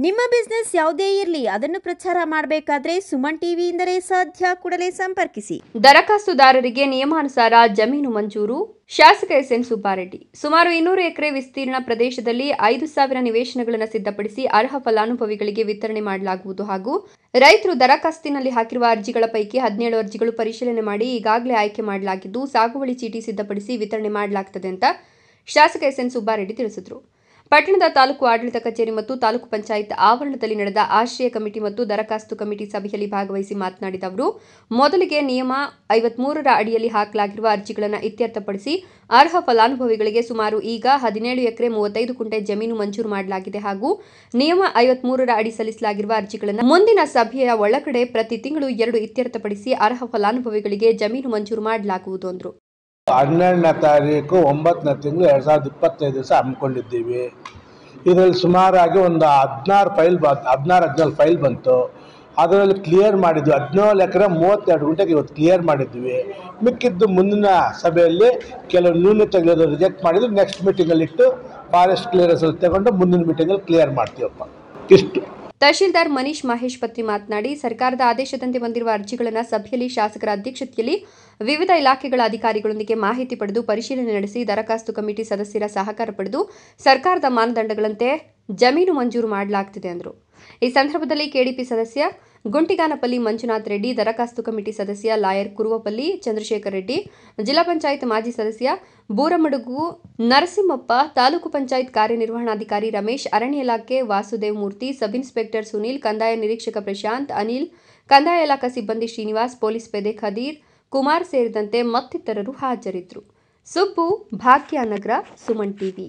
ನಿಮ್ಮ ಬಿಸ್ನೆಸ್ ಯಾವುದೇ ಇರಲಿ ಅದನ್ನು ಪ್ರಚಾರ ಮಾಡಬೇಕಾದ್ರೆ ಸುಮನ್ ಟಿವಿಯಿಂದಲೇ ಸಾಧ್ಯ. ಕೂಡಲೇ ಸಂಪರ್ಕಿಸಿ. ದರಖಾಸ್ತುದಾರರಿಗೆ ನಿಯಮಾನುಸಾರ ಜಮೀನು ಮಂಜೂರು. ಶಾಸಕ ಎಸ್.ಎನ್. ಸುಬ್ಬಾರೆಡ್ಡಿ ಸುಮಾರು 200 ಎಕರೆ ವಿಸ್ತೀರ್ಣ ಪ್ರದೇಶದಲ್ಲಿ 5,000 ನಿವೇಶನಗಳನ್ನು ಸಿದ್ಧಪಡಿಸಿ ಅರ್ಹ ಫಲಾನುಭವಿಗಳಿಗೆ ವಿತರಣೆ ಮಾಡಲಾಗುವುದು ಹಾಗೂ ರೈತರು ದರಖಾಸ್ತಿನಲ್ಲಿ ಹಾಕಿರುವ ಅರ್ಜಿಗಳ ಪೈಕಿ 17 ಅರ್ಜಿಗಳು ಪರಿಶೀಲನೆ ಮಾಡಿ ಈಗಾಗಲೇ ಆಯ್ಕೆ ಮಾಡಲಾಗಿದ್ದು ಸಾಗುವಳಿ ಚೀಟಿ ಸಿದ್ಧಪಡಿಸಿ ವಿತರಣೆ ಮಾಡಲಾಗುತ್ತದೆ ಅಂತ ಶಾಸಕ ಎಸ್.ಎನ್. ಸುಬ್ಬಾರೆಡ್ಡಿ ತಿಳಿಸಿದರು. ಪಟ್ಟಣದ ತಾಲೂಕು ಆಡಳಿತ ಕಚೇರಿ ಮತ್ತು ತಾಲೂಕು ಪಂಚಾಯತ್ ಆವರಣದಲ್ಲಿ ನಡೆದ ಆಶ್ರಯ ಕಮಿಟಿ ಮತ್ತು ದರಖಾಸ್ತು ಕಮಿಟಿ ಸಭೆಯಲ್ಲಿ ಭಾಗವಹಿಸಿ ಮಾತನಾಡಿದ ಅವರು, ಮೊದಲಿಗೆ ನಿಯಮ 53ರ ಅಡಿಯಲ್ಲಿ ಹಾಕಲಾಗಿರುವ ಅರ್ಜಿಗಳನ್ನು ಇತ್ಯರ್ಥಪಡಿಸಿ ಅರ್ಹ ಫಲಾನುಭವಿಗಳಿಗೆ ಸುಮಾರು ಈಗ 17 ಎಕರೆ 35 ಕುಂಟೆ ಜಮೀನು ಮಂಜೂರು ಮಾಡಲಾಗಿದೆ ಹಾಗೂ ನಿಯಮ 53ರ ಅಡಿ ಸಲ್ಲಿಸಲಾಗಿರುವ ಅರ್ಜಿಗಳನ್ನು ಮುಂದಿನ ಸಭೆಯ ಒಳಗಡೆ ಪ್ರತಿ ತಿಂಗಳು 2 ಇತ್ಯರ್ಥಪಡಿಸಿ ಅರ್ಹ ಫಲಾನುಭವಿಗಳಿಗೆ ಜಮೀನು ಮಂಜೂರು ಮಾಡಲಾಗುವುದು ಎಂದರು. 12ನೇ ತಾರೀಕು 9ನೇ ತಿಂಗಳು 2025 ದಿವಸ ಹಮ್ಮಿಕೊಂಡಿದ್ದೀವಿ. ಇದರಲ್ಲಿ ಸುಮಾರಾಗಿ ಒಂದು 16 ಫೈಲ್ ಬಂತು. ಅದರಲ್ಲಿ ಕ್ಲಿಯರ್ ಮಾಡಿದ್ವಿ. 17 ಎಕರೆ 32 ಗುಂಟೆಗೆ ಇವತ್ತು ಕ್ಲಿಯರ್ ಮಾಡಿದ್ವಿ. ಮಿಕ್ಕಿದ್ದು ಮುಂದಿನ ಸಭೆಯಲ್ಲಿ ಕೆಲವು ನ್ಯೂನತೆಗಳು ರಿಜೆಕ್ಟ್ ಮಾಡಿದ್ರು. ನೆಕ್ಸ್ಟ್ ಮೀಟಿಂಗಲ್ಲಿ ಇಟ್ಟು ಫಾರೆಸ್ಟ್ ಕ್ಲಿಯರೆನ್ಸಲ್ಲಿ ತಗೊಂಡು ಮುಂದಿನ ಮೀಟಿಂಗಲ್ಲಿ ಕ್ಲಿಯರ್ ಮಾಡ್ತೀವಪ್ಪ. ಇಷ್ಟು. ತಹಶೀಲ್ದಾರ್ ಮನೀಶ್ ಮಹೇಶ್ ಪತ್ರಿ ಮಾತನಾಡಿ, ಸರ್ಕಾರದ ಆದೇಶದಂತೆ ಬಂದಿರುವ ಅರ್ಜಿಗಳನ್ನು ಸಭೆಯಲ್ಲಿ ಶಾಸಕರ ಅಧ್ಯಕ್ಷತೆಯಲ್ಲಿ ವಿವಿಧ ಇಲಾಖೆಗಳ ಅಧಿಕಾರಿಗಳೊಂದಿಗೆ ಮಾಹಿತಿ ಪಡೆದು ಪರಿಶೀಲನೆ ನಡೆಸಿ ದರಖಾಸ್ತು ಕಮಿಟಿ ಸದಸ್ಯರ ಸಹಕಾರ ಪಡೆದು ಸರ್ಕಾರದ ಮಾನದಂಡಗಳಂತೆ ಜಮೀನು ಮಂಜೂರು ಮಾಡಲಾಗುತ್ತಿದೆ ಎಂದರು. ಈ ಸಂದರ್ಭದಲ್ಲಿ ಕೆಡಿಪಿ ಸದಸ್ಯ ಗುಂಟಿಗಾನಪಲ್ಲಿ ಮಂಜುನಾಥ್ ರೆಡ್ಡಿ, ದರಖಾಸ್ತು ಕಮಿಟಿ ಸದಸ್ಯ ಲಾಯರ್ ಕುರುವಪಲ್ಲಿ ಚಂದ್ರಶೇಖರ್ ರೆಡ್ಡಿ, ಜಿಲ್ಲಾ ಪಂಚಾಯತ್ ಮಾಜಿ ಸದಸ್ಯ ಬೂರಮಡುಗು ನರಸಿಂಹಪ್ಪ, ತಾಲೂಕು ಪಂಚಾಯತ್ ಕಾರ್ಯನಿರ್ವಹಣಾಧಿಕಾರಿ ರಮೇಶ್, ಅರಣ್ಯ ಇಲಾಖೆ ವಾಸುದೇವ್ ಮೂರ್ತಿ, ಸಬ್ ಇನ್ಸ್ಪೆಕ್ಟರ್ ಸುನೀಲ್, ಕಂದಾಯ ನಿರೀಕ್ಷಕ ಪ್ರಶಾಂತ್, ಅನಿಲ್, ಕಂದಾಯ ಇಲಾಖಾ ಸಿಬ್ಬಂದಿ ಶ್ರೀನಿವಾಸ್, ಪೊಲೀಸ್ ಪೇದೆ ಖದೀರ್, ಕುಮಾರ್ ಸೇರಿದಂತೆ ಮತ್ತಿತರರು ಹಾಜರಿದ್ದರು. ಸುಬ್ಬು, ಭಾಗ್ಯನಗರ, ಸುಮನ್ ಟಿವಿ.